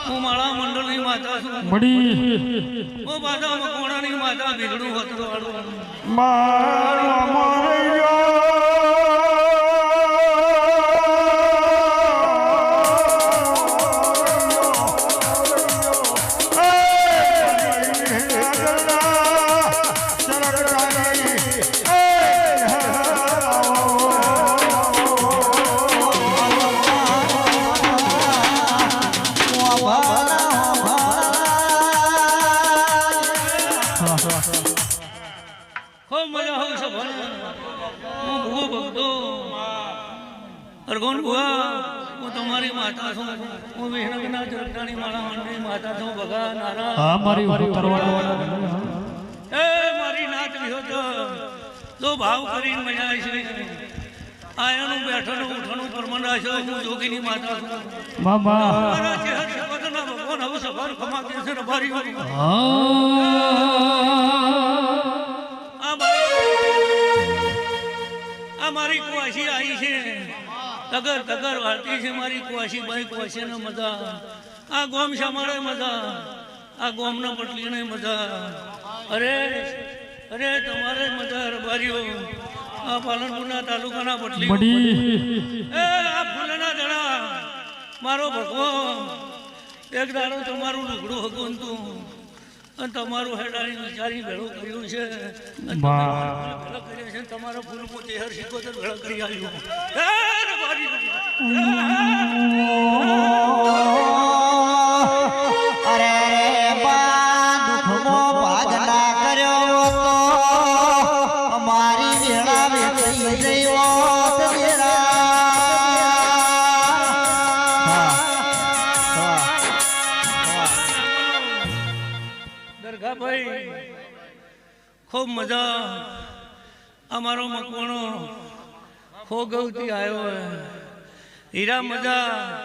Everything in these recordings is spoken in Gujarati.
હું માળા મંડળની માતા છું બડી હું બાદા મકોણાની માતા ભીગડું વતવાળું મારો અરગોન બુઆ હું તમારી માતા છું હું વિષ્ણુના જગતાની માળા મંડળની માતા છું ભગા નારા હા મારી તરવાળા એ મારી નાચ વિહો તો ભાવ કરીને મજા આવી છે આયાનું બેઠાનું ઉઠાનું પરમંડા છે હું જોગીની માતા છું મામા મારા ચહેર શિકોતના ભગવાન હવે સવાર ખમા કે છે રબારી આ મારી કુવાસી આવી છે તગર તગર વાળતી છે મારી કુવાસી બાઈ કુવાસીને મજા આ ગોમ શામાળે મજા આ ગોમના પટલીને મજા અરે અરે તમારે મજા રબારીઓ આ પાલનપુરના તાલુકાના પટલી એ આ ફૂલના દડા મારો ભગવો એક દાડો તમારું લુગડું હતું તું અને તમારું હેડાની વિચારી ભેળું કર્યું છે તમારો ફૂલ પોતે હર શીખોતર ભેળો કરી આવ્યું અરે બા દુઃખનો ભાગલા કર્યો તો અમારી વેળા વેચી જયો દરગાભાઈ ખૂબ મજા અમારો મકવાણો ખોગવતી આવ્યો હીરા મજા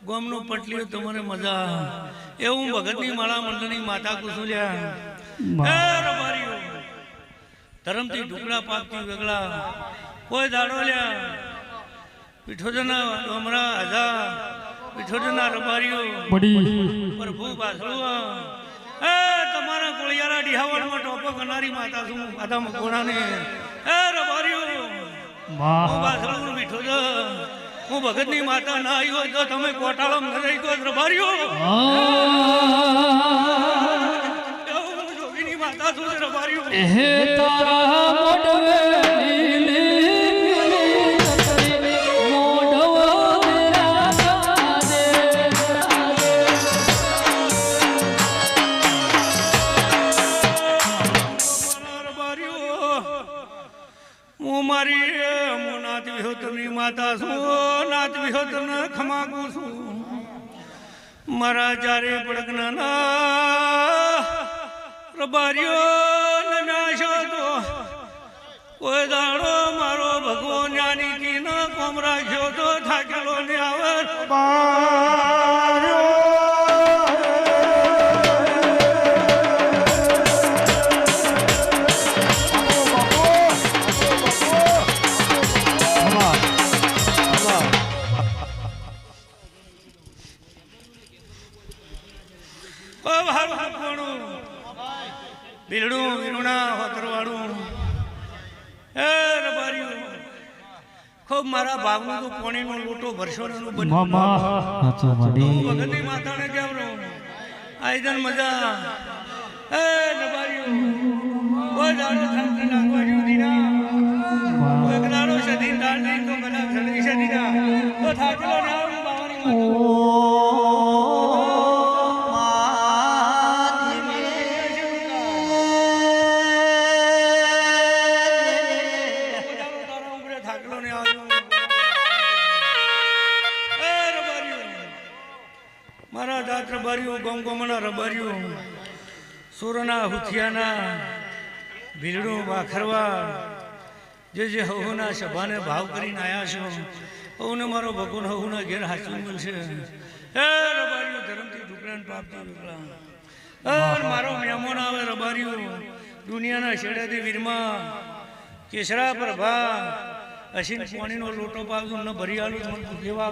ગોમનું પટલીઓ તમારે મજા એવું ભગતની માળા મંડળની માતા કુસુલ્યા રબારીઓ ધરમથી ઢુકડા પાકથી વેગળા કોઈ દાડો લ્યા પીઠોજના ડોમરા હજા પીઠોજના રબારીઓ પ્રભુ બાસળું તમારા કોળિયારા ડિહાવણમાં ટોપો કરનારી માતા છું આદા મકોણાને રબારીઓ બાસળું મીઠો છે હું ભગતની માતા ના આવ્યો તો તમે કોટાળો રહી ગયો રબારીઓ જોગીની માતા છું રબારીઓ માતા છું નાચ વિહોતને ખમાગું છું મારા ચારે પડકના રબારીઓ નાશો તો કોઈ દાડો મારો ભગવો જ્ઞાની કી ન કોમ રાખ્યો તો થાકેલો ને આવે બિલડું વિરુણા હોતરવાળું એ રબારીઓ ખૂબ મારા ભાવનું તો પાણીનો લોટો ભરશોનું ભગતની માતાને કેવરો આઈદન મજા એ રબારીઓ કોઈ દાડો થાંક નાખવા જોદીના કોઈ દાડો સદી દાડ નહીં તો કદાચ સદી સદીના તો થાકેલો ના બાવાની મારા દાંત રબારીઓ ગમગમના રબારીઓ સુરના હુથિયાના ભીલડું વાખરવા જે હવોના સભાને ભાવ કરીને આવ્યા છો હવને મારો ભગવાન હવના ઘેર હાચું મળશે એ રબારીઓ ધર્મથી ઢુકડાને પાપથી ઢુકડા મારો મહેમાન આવે રબારીઓ દુનિયાના છેડેથી વીરમાં કેસરા પર ભા અસીન પાણીનો લોટો પાવજો ન ભરી આલું મને દેવા